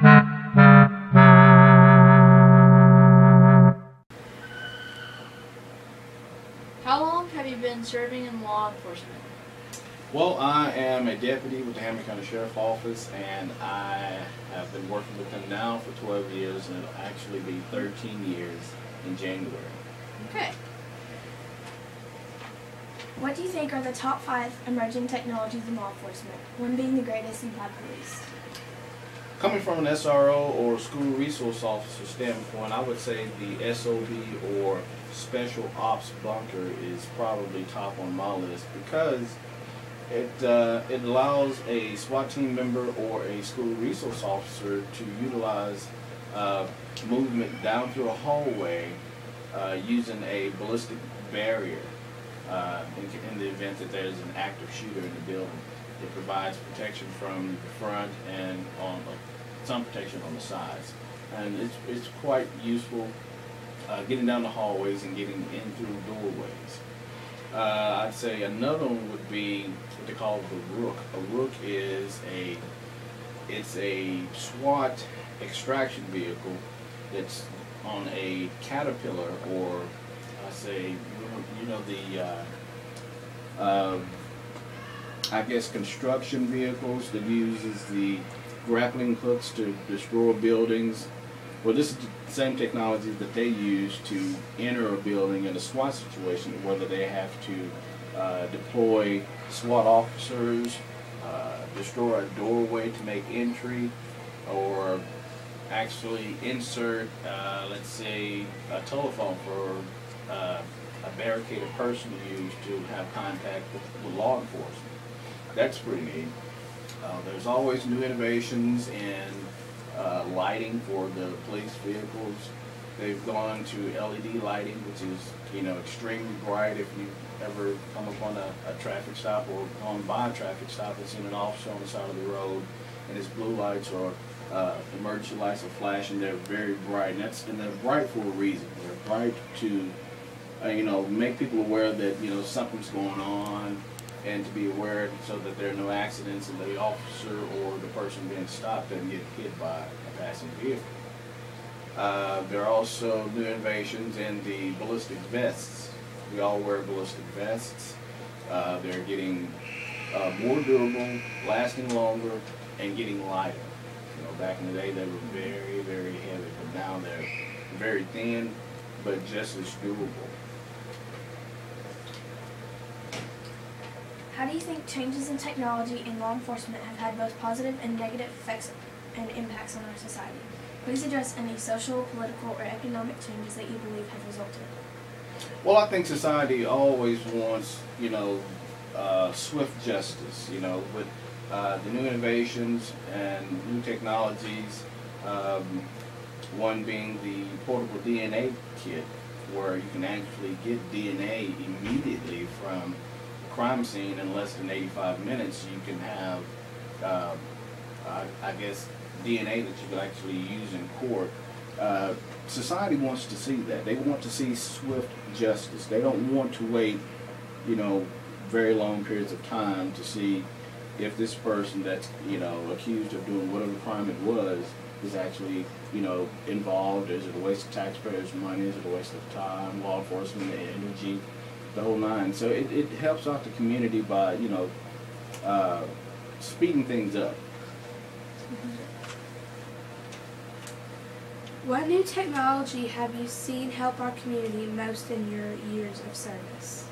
How long have you been serving in law enforcement? Well, I am a deputy with the Hamilton County Sheriff's Office, and I have been working with them now for 12 years, and it'll actually be 13 years in January. Okay. What do you think are the top 5 emerging technologies in law enforcement, one being the greatest and 5 the least? Coming from an SRO or school resource officer standpoint, I would say the SOB or Special Ops Bunker is probably top on my list because it allows a SWAT team member or a school resource officer to utilize movement down through a hallway using a ballistic barrier in the event that there's an active shooter in the building. It provides protection from the front and some protection on the sides, and it's quite useful getting down the hallways and getting in through doorways. I'd say another one would be what they call the Rook. A Rook is a SWAT extraction vehicle that's on a Caterpillar, or I say I guess construction vehicles that uses the grappling hooks to destroy buildings. Well, this is the same technology that they use to enter a building in a SWAT situation, whether they have to deploy SWAT officers, destroy a doorway to make entry, or actually insert, let's say, a telephone for a barricaded person to use to have contact with law enforcement. That's pretty neat. There's always new innovations in lighting for the police vehicles. They've gone to LED lighting, which is extremely bright. If you ever come upon a traffic stop or gone by a traffic stop and seen an officer on the side of the road, and his blue lights or emergency lights are flashing, they're very bright, and they're bright for a reason. They're bright to make people aware that something's going on, and to be aware so that there are no accidents and the officer or the person being stopped doesn't get hit by a passing vehicle. There are also new innovations in the ballistic vests. We all wear ballistic vests. They're getting more durable, lasting longer, and getting lighter. Back in the day they were very, very heavy, but now they're very thin, but just as durable. How do you think changes in technology in law enforcement have had both positive and negative effects and impacts on our society? Please address any social, political, or economic changes that you believe have resulted. Well, I think society always wants, swift justice, with the new innovations and new technologies, one being the portable DNA kit, where you can actually get DNA immediately from crime scene in less than 85 minutes. You can have, I guess, DNA that you could actually use in court. Society wants to see that. They want to see swift justice. They don't want to wait, very long periods of time to see if this person that's, accused of doing whatever crime it was is actually, involved. Is it a waste of taxpayers' money? Is it a waste of time, law enforcement, energy? The whole nine. So it helps out the community by speeding things up. What new technology have you seen help our community most in your years of service?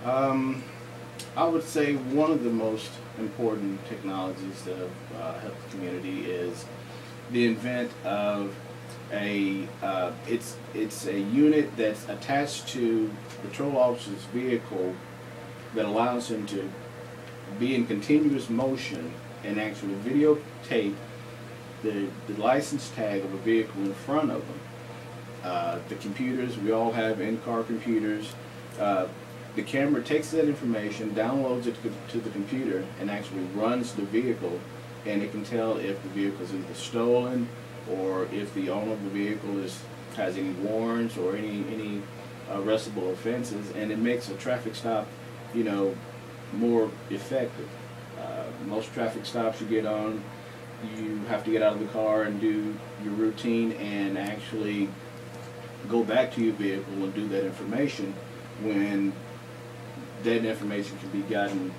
I would say one of the most important technologies that have helped the community is the invent of it's a unit that's attached to the patrol officer's vehicle that allows him to be in continuous motion and actually videotape the license tag of a vehicle in front of them. The computers, we all have in-car computers. The camera takes that information, downloads it to the computer, and actually runs the vehicle, and it can tell if the vehicle is either stolen or if the owner of the vehicle has any warrants or any arrestable offenses, and it makes a traffic stop, more effective. Most traffic stops you get on, you have to get out of the car and do your routine and actually go back to your vehicle and do that information when that information can be gotten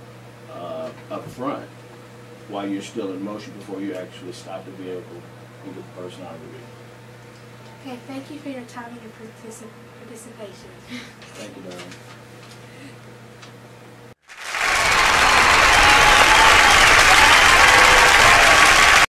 up front while you're still in motion before you actually stop the vehicle and get the person out of the vehicle. Okay, thank you for your time and your participation. Thank you, darling.